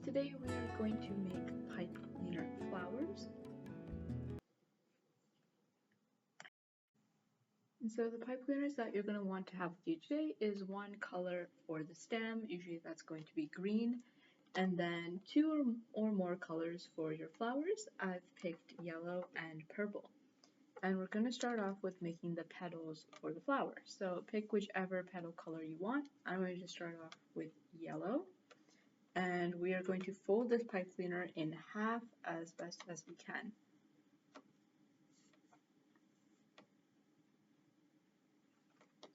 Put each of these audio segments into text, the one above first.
today we are going to make pipe cleaner flowers. And so the pipe cleaners that you're going to want to have with you today is one color for the stem, usually that's going to be green, and then two or more colors for your flowers. I've picked yellow and purple. And we're going to start off with making the petals for the flower. So pick whichever petal color you want. I'm going to start off with yellow. And we are going to fold this pipe cleaner in half as best as we can.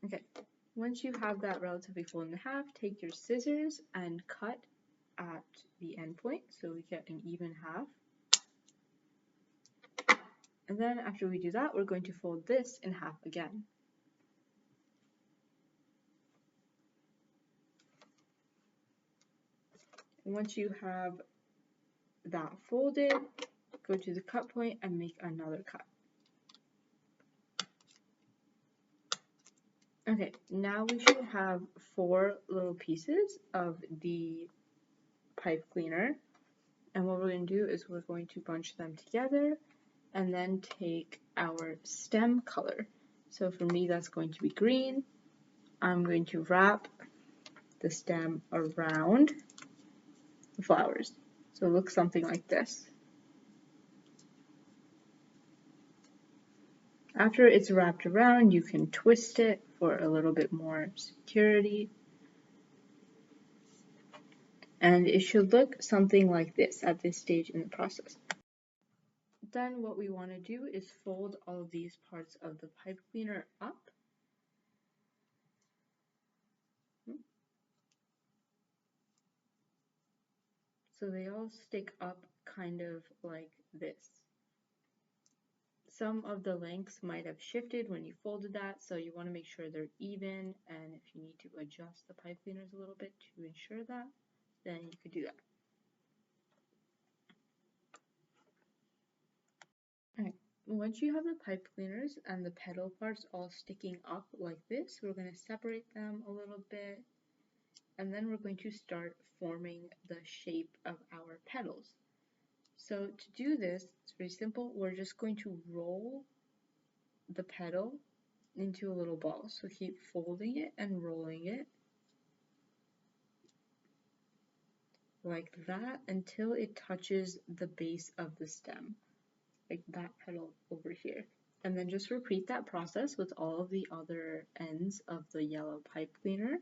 Okay, once you have that relatively folded in half, take your scissors and cut at the end point so we get an even half. And then after we do that, we're going to fold this in half again. And once you have that folded, go to the cut point and make another cut. Okay, now we should have 4 little pieces of the pipe cleaner. And what we're going to do is we're going to bunch them together and then take our stem color. So for me, that's going to be green. I'm going to wrap the stem around the flowers. So it looks something like this. After it's wrapped around, you can twist it for a little bit more security. And it should look something like this at this stage in the process. Then what we want to do is fold all of these parts of the pipe cleaner up. So they all stick up kind of like this. Some of the lengths might have shifted when you folded that, so you want to make sure they're even, and if you need to adjust the pipe cleaners a little bit to ensure that, then you could do that. Alright, once you have the pipe cleaners and the petal parts all sticking up like this, we're going to separate them a little bit, and then we're going to start forming the shape of our petals. So to do this, it's pretty simple. We're just going to roll the petal into a little ball. So keep folding it and rolling it like that until it touches the base of the stem, like that petal over here. And then just repeat that process with all of the other ends of the yellow pipe cleaner.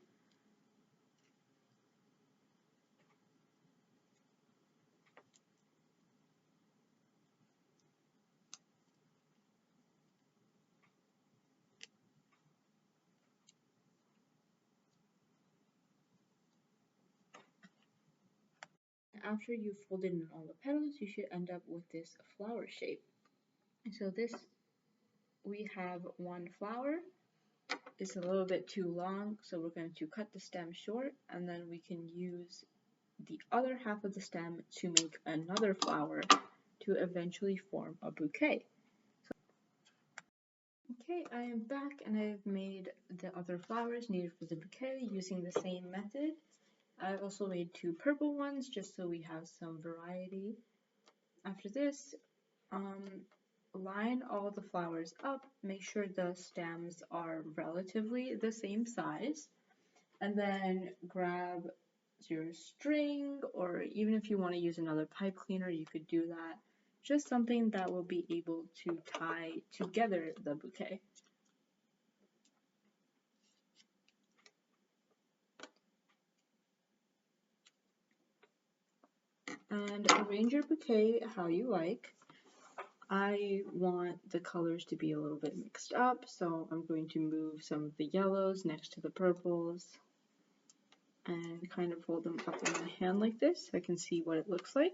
After you've folded in all the petals, you should end up with this flower shape. So this, we have one flower. It's a little bit too long, so we're going to cut the stem short, and then we can use the other half of the stem to make another flower to eventually form a bouquet. Okay, I am back and I've made the other flowers needed for the bouquet using the same method. I also made 2 purple ones just so we have some variety. After this, line all the flowers up, make sure the stems are relatively the same size, and then grab your string, or even if you want to use another pipe cleaner, you could do that. Just something that will be able to tie together the bouquet. And arrange your bouquet how you like. I want the colors to be a little bit mixed up, so I'm going to move some of the yellows next to the purples and kind of hold them up in my hand like this so I can see what it looks like.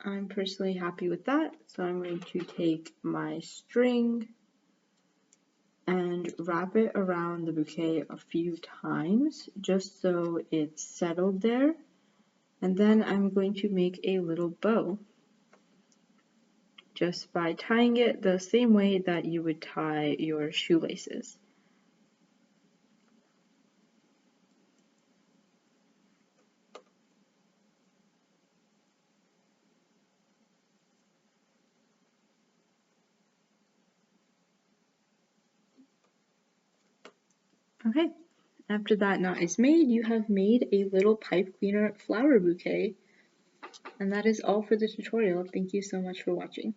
I'm personally happy with that, so I'm going to take my string and wrap it around the bouquet a few times just so it's settled there. And then I'm going to make a little bow just by tying it the same way that you would tie your shoelaces. Okay, after that knot is made, you have made a little pipe cleaner flower bouquet. And that is all for the tutorial. Thank you so much for watching.